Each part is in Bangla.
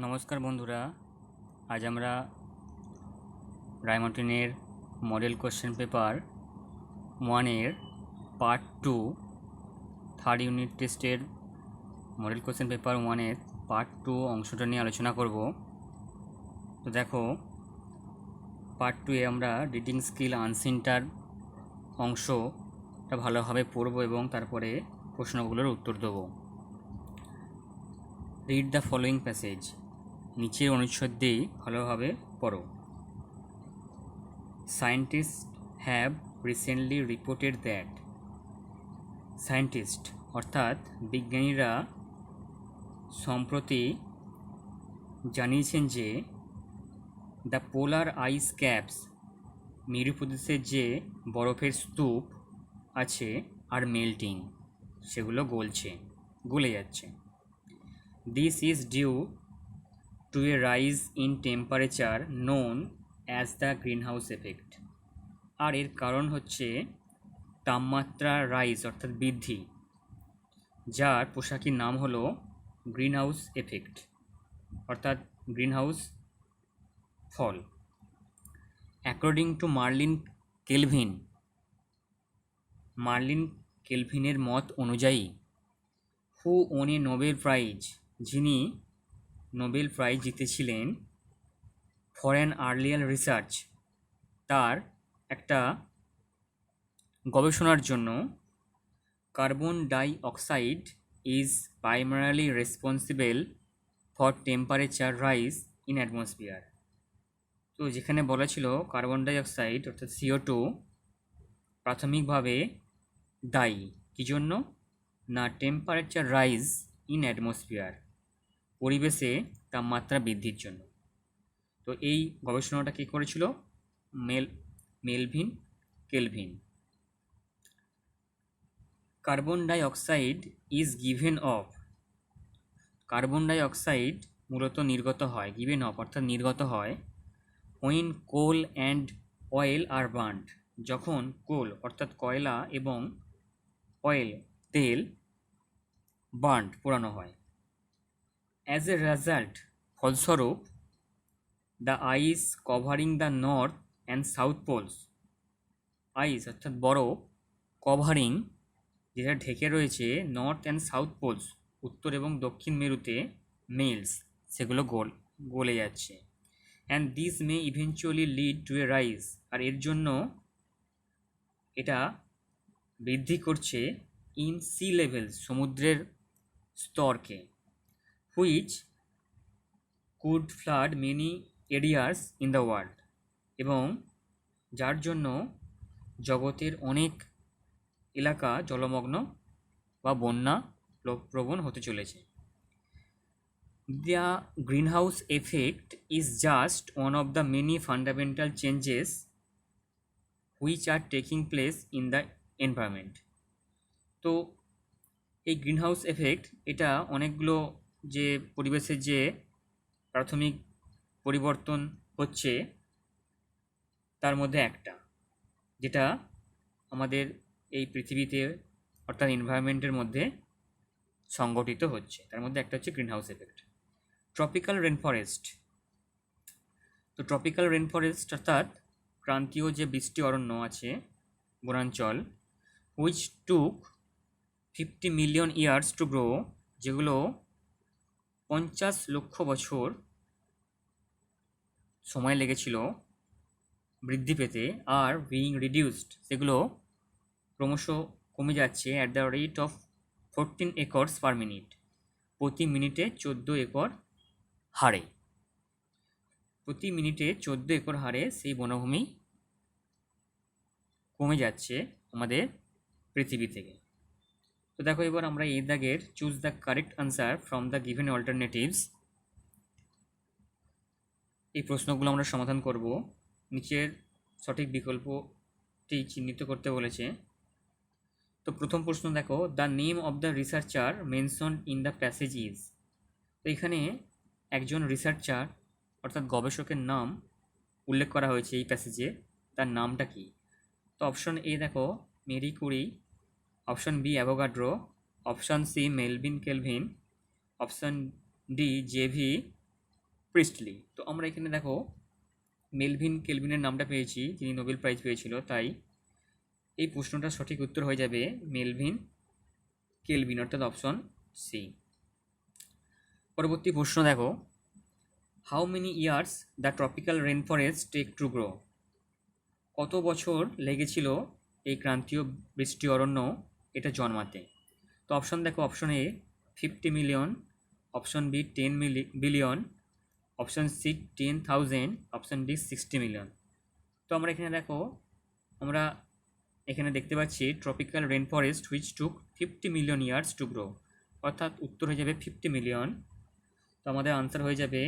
নমস্কার বন্ধুরা, আজ আমরা রায়মার্টিনের মডেল কোশ্চেন পেপার 1-এর পার্ট 2 থার্ড ইউনিট টেস্টের মডেল কোশ্চেন পেপার 1-এর পার্ট 2 অংশটা নিয়ে আলোচনা করব। তো দেখো, পার্ট 2-এ আমরা রিডিং স্কিল আনসিনটার অংশটা ভালোভাবে পড়ব এবং তারপরে প্রশ্নগুলোর উত্তর দেবো। রিড দ্য ফলোয়িং প্যাসেজ, নিচের অনুচ্ছেদ দিয়েই ভালোভাবে পড়ো। Scientists have recently reported that scientist অর্থাৎ বিজ্ঞানীরা সম্প্রতি জানিয়েছেন যে দ্য পোলার আইস ক্যাপস মেরু প্রদেশের যে বরফের স্তূপ আছে আর মেল্টিং, সেগুলো গলে যাচ্ছে। This is due to a rise in temperature known as the greenhouse effect. আর এর কারণ হচ্ছে তাপমাত্রা রাইজ অর্থাৎ বৃদ্ধি, যার পোশাকি নাম হলো গ্রিনহাউস এফেক্ট অর্থাৎ গ্রিনহাউস ফল। অ্যাকর্ডিং টু মার্লিন কেলভিনের মত অনুযায়ী, who won a Nobel prize, যিনি নোবেল প্রাইজ জিতেছিলেন ফর অ্যান আর্লিয়ার রিসার্চ, তার একটা গবেষণার জন্য, carbon dioxide is primarily responsible for temperature rise in atmosphere. তো যেখানে বলা ছিল কার্বন ডাই অক্সাইড অর্থাৎ CO2 প্রাথমিকভাবে দায়ী কী জন্য না, টেম্পারেচার রাইজ ইন অ্যাটমসফিয়ার, পরিবেশে তাপমাত্রা বৃদ্ধির জন্য। তো এই গবেষণাটা কী করেছিল Melvin Calvin. Carbon dioxide is given off, carbon dioxide মূলত নির্গত হয়, গিভেন অফ অর্থাৎ নির্গত হয় when coal and oil are burnt, যখন কোল অর্থাৎ কয়লা এবং অয়েল তেল পোড়ানো হয়। অ্যাজ এ রেজাল্ট, ফলস্বরূপ, the ice covering the north and south poles, ice অর্থাৎ বরফ, কভারিং যেটা ঢেকে রয়েছে নর্থ অ্যান্ড সাউথ পোলস উত্তর এবং দক্ষিণ মেরুতে, মেলস সেগুলো গলে যাচ্ছে। And this may eventually lead to a rise, আর এর জন্য এটা বৃদ্ধি করছে ইন সি লেভেল, সমুদ্রের স্তরকে, which could flood many areas in the world, এবং যার জন্য জগতের অনেক এলাকা জলমগ্ন বা বন্যা প্রবণ হতে চলেছে। The greenhouse effect is just one of the many fundamental changes which are taking place in the environment. তো এই গ্রিনহাউস এফেক্ট এটা অনেকগুলো যে পরিবেশের যে প্রাথমিক পরিবর্তন হচ্ছে তার মধ্যে একটা, যেটা আমাদের এই পৃথিবীতে অর্থাৎ এনভায়রনমেন্টের মধ্যে সংগঠিত হচ্ছে, তার মধ্যে একটা হচ্ছে গ্রিনহাউস এফেক্ট। ট্রপিক্যাল রেনফরেস্ট, তো ট্রপিক্যাল রেনফরেস্ট অর্থাৎ ক্রান্তীয় যে বৃষ্টি অরণ্য আছে, বনাঞ্চল, which took 50 million years to grow, যেগুলো 50 লক্ষ বছর সময় লেগেছিল বৃদ্ধি পেতে, আর বিইং রিডিউসড, সেগুলো ক্রমশ কমে যাচ্ছে at the rate of 14 acres per minute, প্রতি মিনিটে 14 একর হারে, প্রতি মিনিটে 14 একর হারে সেই বনভূমি কমে যাচ্ছে আমাদের পৃথিবী থেকে। তো দেখো, এবার আমরা এই দাগের choose the correct answer from the given alternatives, এই প্রশ্নগুলো আমরা সমাধান করব। নিচের সঠিক বিকল্পটি চিহ্নিত করতে বলেছে। তো প্রথম প্রশ্ন দেখো, the name of the researcher mentioned in the passage is, তো এখানে একজন রিসার্চার অর্থাৎ গবেষকের নাম উল্লেখ করা হয়েছে এই প্যাসেজে, তার নামটা কি? তো অপশন এ দেখো Marie Curie, option B Avogadro, option C Melvin Calvin, option D JV Priestley. তো আমরা এখানে দেখো মেলভিন কেলভিনের নামটা পেয়েছি, যিনি নোবেল প্রাইজ পেয়েছিল, তাই এই প্রশ্নটার সঠিক উত্তর হয়ে যাবে মেলভিন কেলভিন, অর্থাৎ অপশন সি। পরবর্তী প্রশ্ন দেখো, how many years the tropical rain forest take to grow? কত বছর লেগেছিল এই ক্রান্তীয় বৃষ্টি অরণ্য এটা জন্মাতে? তো অপশন দেখো, option A 50 million, option B 10 billion, option C 10,000, option D 60 million. তো আমরা এখানে দেখো, আমরা এখানে দেখতে পাচ্ছি tropical rain forest which took 50 million years to grow, অর্থাৎ উত্তর হয়ে যাবে 50 মিলিয়ন। তো আমাদের আনসার হয়ে যাবে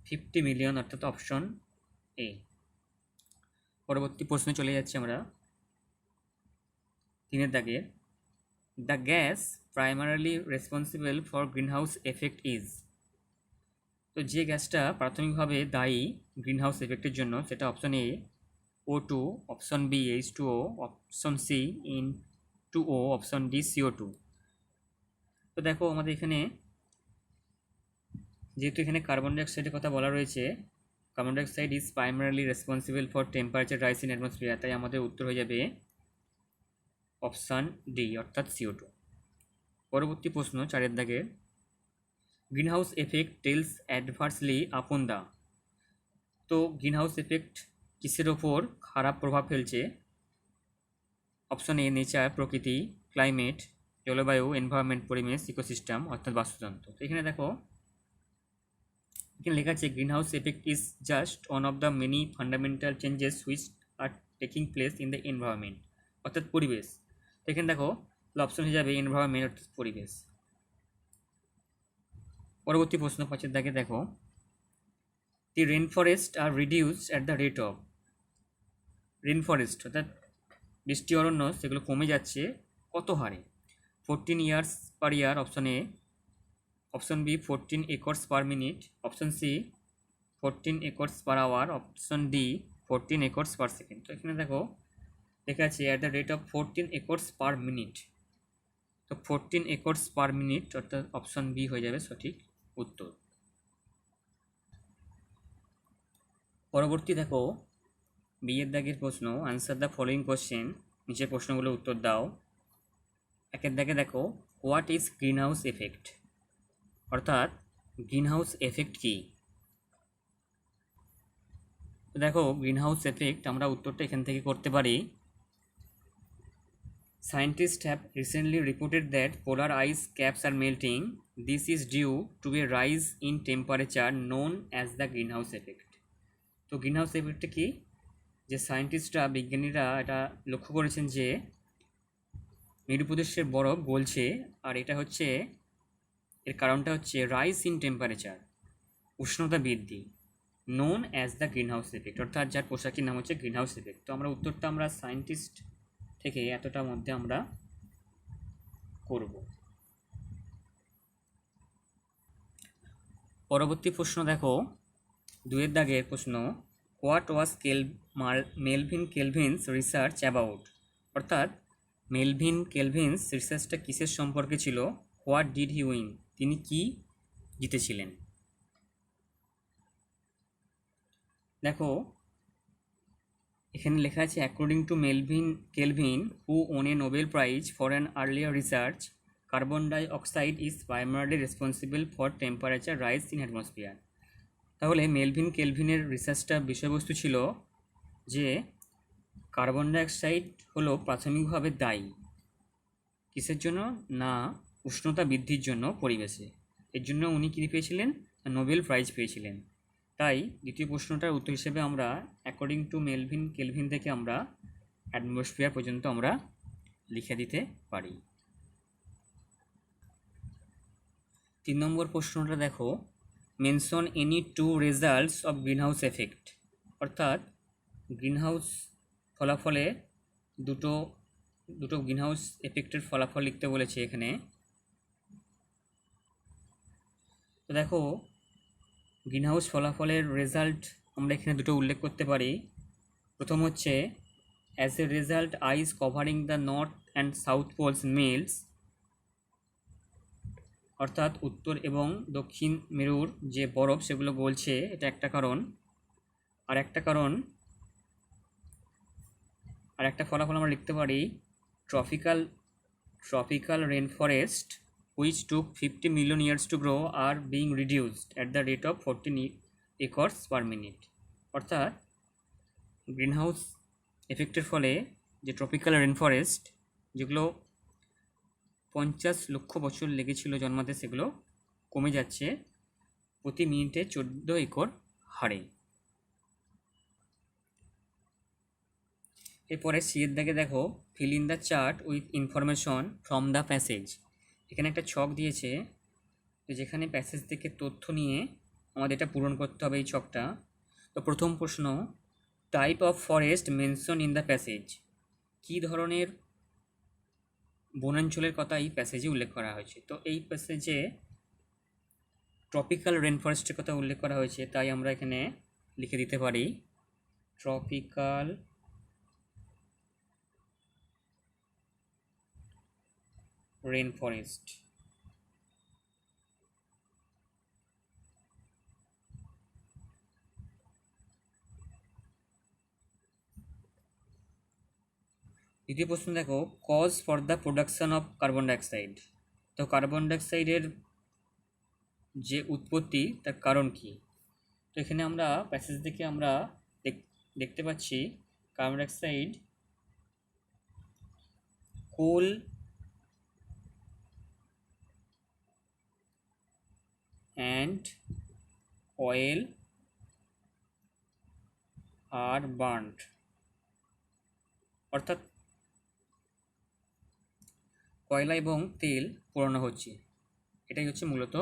50 মিলিয়ন, অর্থাৎ অপশন এ। পরবর্তী প্রশ্নে চলে যাচ্ছি আমরা, 3 দাগে, the gas primarily responsible for greenhouse effect is? তো যে গ্যাসটা প্রাথমিকভাবে দায়ী গ্রিনহাউস এফেক্টের জন্য সেটা option A O2, option B H2O, option C N2O, option D CO2। তো দেখো আমাদের এখানে যেহেতু এখানে কার্বন ডাইঅক্সাইডের কথা বলা রয়েছে, carbon dioxide is primarily responsible for temperature rise in atmosphere, তাই আমাদের উত্তর হয়ে যাবে অপশান ডি, অর্থাৎ CO2। পরবর্তী প্রশ্ন 4 দাগে, গ্রিনহাউস এফেক্ট টেলস অ্যাডভার্সলি আপন দা? তো গ্রিনহাউস এফেক্ট কিসের ওপর খারাপ প্রভাব ফেলছে? অপশন এ নেচার, প্রকৃতি, ক্লাইমেট, জলবায়ু, এনভায়রনমেন্ট, পরিবেশ, ইকোসিস্টেম, অর্থাৎ বাস্তুতন্ত্র। তো এখানে দেখো, এখানে লেখা আছে greenhouse effect is just one of the many fundamental changes which are taking place in the environment, অর্থাৎ পরিবেশ। তো এখানে দেখো অপশন হয়ে যাবে এনভায়রনমেন্ট, অর্থাৎ পরিবেশ। পরবর্তী প্রশ্ন 5 দাগে দেখো, the rainforest are reduced at the rate of? Rainforest অর্থাৎ বৃষ্টি অরণ্য সেগুলো কমে যাচ্ছে কত হারে? 14 years per year, option A, option B 14 acres per minute, option C 14 acres per hour, option D 14 acres per second. তো এখানে দেখো লেখা আছে at the rate of 14 acres per minute. তো 14 একর্স পার মিনিট, অর্থাৎ অপশন বি হয়ে যাবে সঠিক উত্তর। পরবর্তী দেখো বিয়ের দাগের প্রশ্ন, আনসার দ্য ফলোয়িং কোশ্চেন, নিচের প্রশ্নগুলো উত্তর দাও। 1 দাগে দেখো, হোয়াট ইজ গ্রিনহাউস এফেক্ট? অর্থাৎ গ্রিনহাউস এফেক্ট কি? তো দেখো গ্রিনহাউস এফেক্ট আমরা উত্তরটা এখান থেকে করতে পারি। Scientists have recently reported that polar ice caps are melting. This is due to a rise in temperature known as the greenhouse effect. তো গ্রিনহাউস এফেক্টটা কি? যে সায়েন্টিস্টরা, বিজ্ঞানীরা এটা লক্ষ্য করেছেন যে মেরুপ্রদেশের বরফ গলছে, আর এটা হচ্ছে, এর কারণটা হচ্ছে রাইজ ইন টেম্পারেচার, উষ্ণতা বৃদ্ধি, known as the greenhouse effect, অর্থাৎ যার পোশাকের নাম হচ্ছে গ্রিনহাউস এফেক্ট। তো আমরা উত্তরটা আমরা সায়েন্টিস্ট থেকে এতটার মধ্যে আমরা করব। পরবর্তী প্রশ্ন দেখো 2 দাগের প্রশ্ন, what was Melvin Kelvin's research about? অর্থাৎ মেলভিন কেলভিনস রিসার্চটা কিসের সম্পর্কে ছিল? What did he win? তিনি কি জিতেছিলেন? দেখো এখানে লেখা আছে according to Melvin Kelvin who won a Nobel prize for an earlier research, carbon dioxide is primarily responsible for temperature rise in atmosphere. তাহলে মেলভিন কেলভিনের রিসার্চটার বিষয়বস্তু ছিল যে কার্বন ডাইঅক্সাইড হলো প্রাথমিকভাবে দায়ী কিসের জন্য? না উষ্ণতা বৃদ্ধির জন্য পরিবেশে। এর জন্য উনি কী পেয়েছিলেন? নোবেল প্রাইজ পেয়েছিলেন। তাই দ্বিতীয় প্রশ্নটার উত্তর হিসেবে আমরা অ্যাকর্ডিং টু মেলভিন কেলভিন থেকে আমরা অ্যাটমসফিয়ার পর্যন্ত আমরা লিখে দিতে পারি। 3 নম্বর প্রশ্নটা দেখো, mention any 2 results of greenhouse effect. অর্থাৎ গ্রিনহাউস ফলাফলে দুটো গ্রিনহাউস এফেক্টের ফলাফল লিখতে বলেছে এখানে। তো দেখো গ্রিনহাউস ফলাফলের রেজাল্ট আমরা এখানে দুটো উল্লেখ করতে পারি। প্রথম হচ্ছে as a result ice covering the north and south poles melts, অর্থাৎ উত্তর এবং দক্ষিণ মেরুর যে বরফ সেগুলো গলছে, এটা একটা কারণ। আর একটা কারণ, আর একটা ফলাফল আমরা লিখতে পারি, tropical tropical rainforest which took 50 million years to grow are being reduced at the rate of 14 acres per minute। অর্থাৎ গ্রিনহাউস এফেক্টের ফলে যে ট্রপিক্যাল রেনফরেস্ট, যেগুলো 50 লক্ষ বছর লেগেছিল জন্মাতে, সেগুলো কমে যাচ্ছে প্রতি মিনিটে 14 একর হারে। এরপরে সিয়ের দাগে দেখো, feel in the chart with information from the passage. এখানে একটা ছক দিয়েছে, তো যেখানে প্যাসেজ থেকে তথ্য নিয়ে আমাদের এটা পূরণ করতে হবে এই ছকটা। তো প্রথম প্রশ্ন, type of forest mention in the passage. কী ধরনের বনাঞ্চলের কথা এই প্যাসেজে উল্লেখ করা হয়েছে? তো এই প্যাসেজে ট্রপিক্যাল রেনফরেস্টের কথা উল্লেখ করা হয়েছে, তাই আমরা এখানে লিখে দিতে পারি ট্রপিক্যাল রেনফরেস্ট। দ্বিতীয় প্রশ্ন দেখো, cause for the production of carbon dioxide. তো কার্বন ডাইঅক্সাইডের যে উৎপত্তি, তার কারণ কি? তো এখানে আমরা প্যাসেজ থেকে আমরা দেখতে পাচ্ছি carbon dioxide coal and oil are burned, অর্থাৎ কয়লা এবং তেল পোড়ানো হচ্ছে। এটাই হচ্ছে মূলত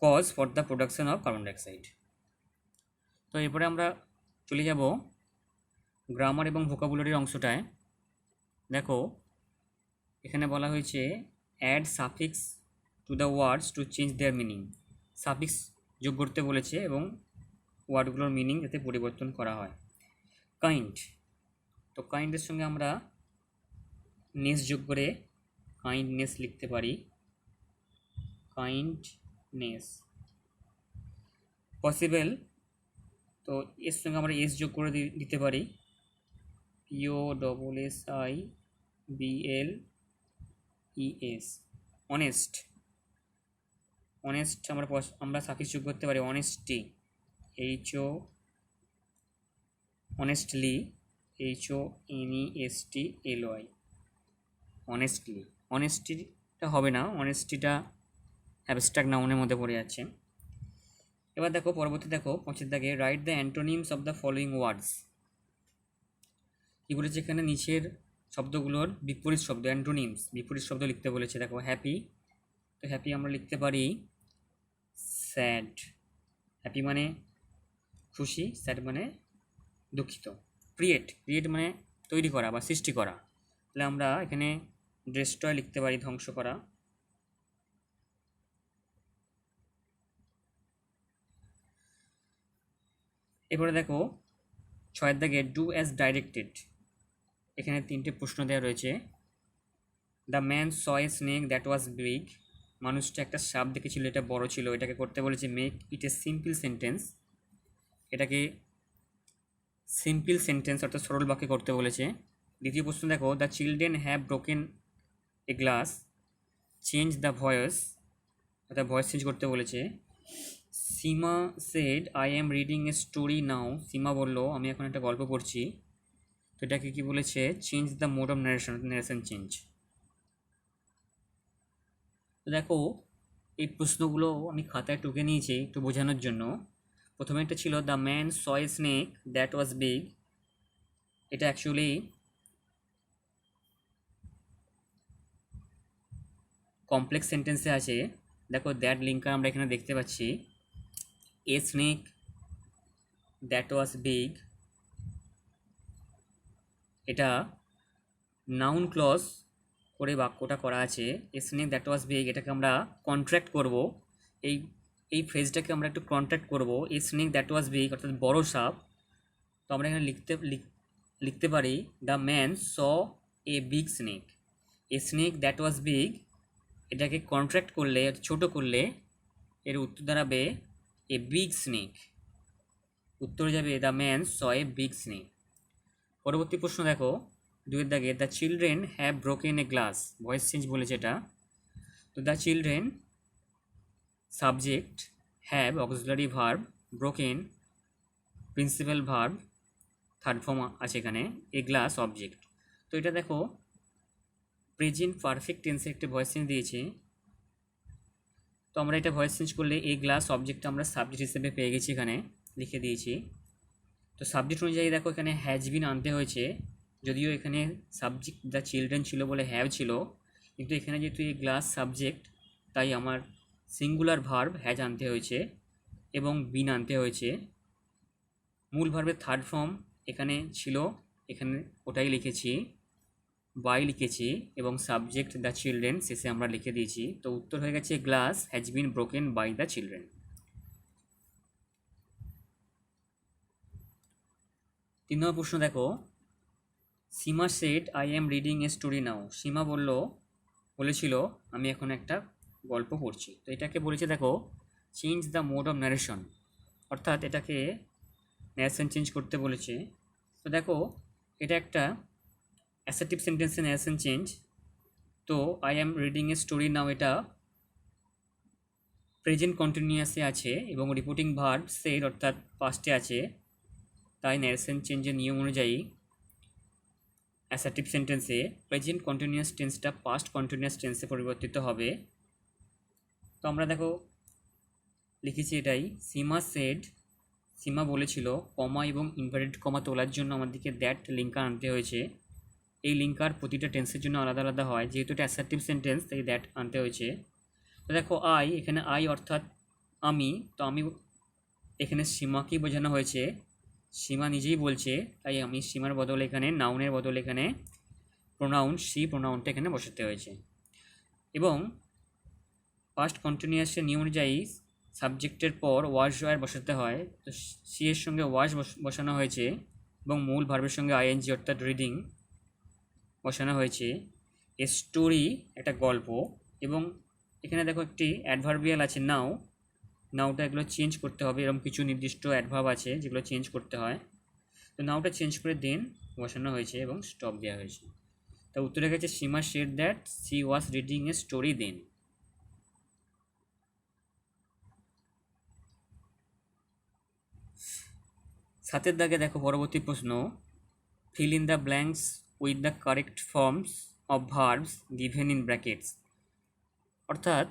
cause for the production of carbon dioxide. তো এরপরে আমরা চলে যাব গ্রামার এবং ভোকাবুলারির অংশটায়। দেখো, এখানে বলা হয়েছে add suffix to the words to change their meaning. Suffix যোগ করতে বলেছে এবং ওয়ার্ডগুলোর মিনিং যাতে পরিবর্তন করা হয়। কাইন্ড, তো কাইন্ডের সঙ্গে আমরা নেস যোগ করে কাইন্ডনেস লিখতে পারি, কাইন্ডনেস। পসিবল, তো এর সঙ্গে আমরা এস যোগ করে দিতে পারি, POSSIBLES। অনেস্ট, অনেস্ট আমরা সাফিক্স যোগ করতে পারি honesty, HO, honestly, HONESTLY, honestly. অনেস্টিটা হবে না, অনেস্টিটা অ্যাবস্ট্রাক্ট নাউনের মধ্যে পড়ে যাচ্ছে। এবার দেখো পরবর্তী, দেখো 25 দাগে, write the antonyms of the following words. কী বলেছে এখানে? নিচের শব্দগুলোর বিপরীত শব্দ, অ্যান্টোনিমস, বিপরীত শব্দ লিখতে বলেছে। দেখো হ্যাপি, তো হ্যাপি আমরা লিখতে পারি স্যাড। হ্যাপি মানে খুশি, স্যাড মানে দুঃখিত। ক্রিয়েট, ক্রিয়েট মানে তৈরি করা বা সৃষ্টি করা, তাহলে আমরা এখানে ডেস্ট্রয় লিখতে পারি ধ্বংস করা। এরপরে দেখো 6 দাগে, ডু অ্যাজ ডাইরেক্টেড। এখানে 3টে প্রশ্ন দেওয়া রয়েছে। The man saw a snake that was big. মানুষটা একটা সাপ দেখেছিল, এটা বড় ছিল। এটাকে করতে বলেছে make it a simple sentence. এটাকে সিম্পল সেন্টেন্স অর্থাৎ সরল বাক্যে করতে বলেছে। দ্বিতীয় প্রশ্ন দেখো, the children have broken a glass, change the voice, অর্থাৎ ভয়েস চেঞ্জ করতে বলেছে। Seema said I am reading a story now. Seema বললো আমি এখন একটা গল্প পড়ছি। তো এটাকে কি বলেছে? Change the mode of narration, narration change. তো দেখো এই প্রশ্নগুলো আমি খাতায় টুকে নিয়েছি একটু বোঝানোর জন্য। প্রথমে একটা ছিল the man saw a snake that was big. এটা অ্যাকচুয়ালি কমপ্লেক্স সেন্টেন্সে আছে। দেখো দ্যাট লিঙ্কটা আমরা এখানে দেখতে পাচ্ছি। A snake that was big, এটা নাউন ক্লজ করে বাক্যটা করা আছে। A snake that was big, এটাকে আমরা কন্ট্রাক্ট করব। এই এই ফ্রেজটাকে আমরা একটু কন্ট্রাক্ট করব। A snake that was big অর্থাৎ বড় সাপ। তো আমরা এখানে লিখতে পারি the man saw a big snake. A snake that was big এটাকে কন্ট্রাক্ট করলে, ছোট করলে এর উত্তর দাঁড়াবে এ বিগ স্নেক। উত্তর যাবে the man saw a big snake. পরবর্তী প্রশ্ন দেখো, দুয়ের দাগে, the children have broken a glass. Voice change বলেছে এটা। তো the children subject, have auxiliary verb, broken principal verb, third form আছে এখানে, এ গ্লাস অবজেক্ট। তো এটা দেখো প্রেজেন্ট পারফেক্ট টেন্সের একটা ভয়েস চেঞ্জ দিয়েছে। তো আমরা এটা ভয়েস চেঞ্জ করলে এই গ্লাস অবজেক্টটা আমরা সাবজেক্ট হিসেবে পেয়ে গেছি, এখানে লিখে দিয়েছি। তো সাবজেক্ট অনুযায়ী দেখো এখানে হ্যাজ বিন আনতে হয়েছে, যদিও এখানে সাবজেক্ট দ্য চিলড্রেন ছিল বলে হ্যাভ ছিল, কিন্তু এখানে যেহেতু এই গ্লাস সাবজেক্ট তাই আমার সিঙ্গুলার ভার্ব হ্যাজ আনতে হয়েছে এবং বিন আনতে হয়েছে। মূল ভার্বের থার্ড ফর্ম এখানে ছিল, এখানে ওটাই লিখেছি, বাই লিখেছি, এবং সাবজেক্ট দ্য চিলড্রেন শেষে আমরা লিখে দিয়েছি। তো উত্তর হয়ে গেছে glass has been broken by the children. 3 নম্বর প্রশ্ন দেখো, Seema said I am reading a story now. Seema বলেছিল আমি এখন একটা গল্প পড়ছি। তো এটাকে বলেছে দেখো change the mode of narration, অর্থাৎ এটাকে ন্যারেশন চেঞ্জ করতে বলেছে। তো দেখো এটা একটা অ্যাসার্টিভ সেন্টেন্সে ন্যারেশন চেঞ্জ। তো I am reading a story now এটা প্রেজেন্ট কন্টিনিউয়াসে আছে এবং রিপোর্টিং ভার্ব সেড অর্থাৎ পাস্টে আছে, তাই ন্যারেশন চেঞ্জের নিয়ম অনুযায়ী অ্যাসার্টিভ সেন্টেন্সে প্রেজেন্ট কন্টিনিউয়াস টেন্সটা পাস্ট কন্টিনিউয়াস টেন্সে পরিবর্তিত হবে। তো আমরা দেখো লিখেছি এটাই, সীমা সেড, সীমা বলেছিল, কমা এবং ইনভার্টেড কমা তোলার জন্য আমাদেরকে দ্যাট লিঙ্কার আনতে হয়েছে। এই লিঙ্কার প্রতিটা টেন্সের জন্য আলাদা আলাদা হয়, যেহেতু এটা অ্যাসার্টিভ সেন্টেন্স তাই দ্যাট আনতে হয়েছে। তো দেখো আই, এখানে আই অর্থাৎ আমি, তো আমি এখানে সীমাকেই বোঝানো হয়েছে, সীমা নিজেই বলছে, তাই আমি সীমার বদলে এখানে নাউনের বদলে এখানে প্রোনাউন সি প্রোনাউনটা এখানে বসাতে হয়েছে। এবং পাস্ট কন্টিনিউয়াসের নিয়ম অনুযায়ী সাবজেক্টের পর ওয়াজ ওয়ার বসাতে হয়, তো সি এর সঙ্গে ওয়াজ বসানো হয়েছে এবং মূল ভার্বের সঙ্গে আইএনজি অর্থাৎ রিডিং বসানো হয়েছে। এ স্টোরি একটা গল্প, এবং এখানে দেখো একটি অ্যাডভার্বিয়াল আছে নাও, নাওটা এগুলো চেঞ্জ করতে হবে, এরকম কিছু নির্দিষ্ট অ্যাডভার্ব আছে যেগুলো চেঞ্জ করতে হয়। তো নাওটা চেঞ্জ করে দেন বসানো হয়েছে এবং স্টপ দেওয়া হয়েছে। তা উত্তরে গেছে Seema said that she was reading a story then. সাতের দাগে দেখো পরবর্তী প্রশ্ন, fill in the blanks with the correct forms of verbs given in brackets. অর্থাৎ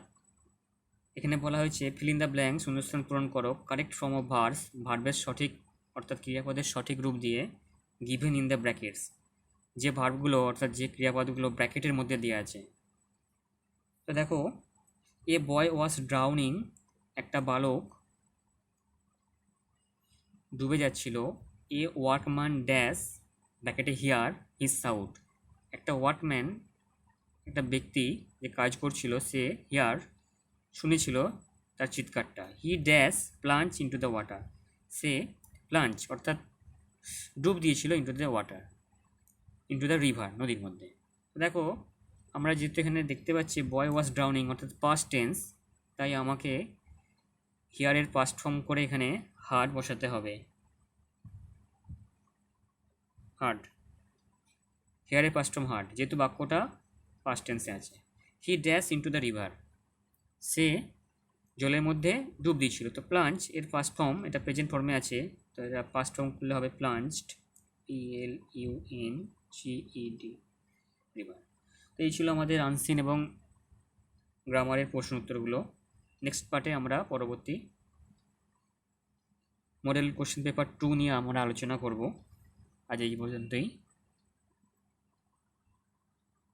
এখানে বলা হয়েছে ফিল ইন দ্য ব্ল্যাঙ্কস, শূন্যস্থান পূরণ করো, কারেক্ট ফর্ম অফ ভার্বস, ভার্বের সঠিক অর্থাৎ ক্রিয়াপদের সঠিক রূপ দিয়ে, গিভেন ইন দ্য ব্র্যাকেটস, যে ভার্বগুলো অর্থাৎ যে ক্রিয়াপদগুলো ব্র্যাকেটের মধ্যে দেওয়া আছে। তো দেখো এ বয় ওয়াজ ড্রাউনিং, একটা বালক ডুবে যাচ্ছিল। এ ওয়ার্কম্যান ড্যাশ ব্র্যাকেটে হিয়ার হিজ সাউট, একটা ওয়ার্কম্যান একটা ব্যক্তি যে কাজ করছিল সে হিয়ার শুনেছিল তার চিৎকারটা। He dash plunge into the water, সে প্লাঞ্চ অর্থাৎ ডুব দিয়েছিল into the water, into the river নদীর মধ্যে। তো দেখো আমরা যেহেতু এখানে দেখতে পাচ্ছি বয় ওয়াজ ড্রাউনিং অর্থাৎ পাস্ট টেন্স, তাই আমাকে হিয়ারের পাস্ট ফর্ম করে এখানে হার্ড বসাতে হবে, হার্ড, হিয়ারের পাস্ট ফর্ম হার্ড, যেহেতু বাক্যটা পাস্ট টেন্সে আছে। He dash into the river, সে জলের মধ্যে ডুব দিয়েছিল। তো প্লাঞ্চ এর ফার্স্ট ফর্ম এটা প্রেজেন্ট ফর্মে আছে, তো এটা ফার্স্ট ফর্ম করলে হবে প্লাঞ্চড, PLUNGED, রিভার। তো এই ছিল আমাদের আনসিন এবং গ্রামারের প্রশ্ন উত্তরগুলো। নেক্সট পার্টে আমরা পরবর্তী মডেল কোশ্চেন পেপার 2 নিয়ে আমরা আলোচনা করব। আজ এই পর্যন্তই।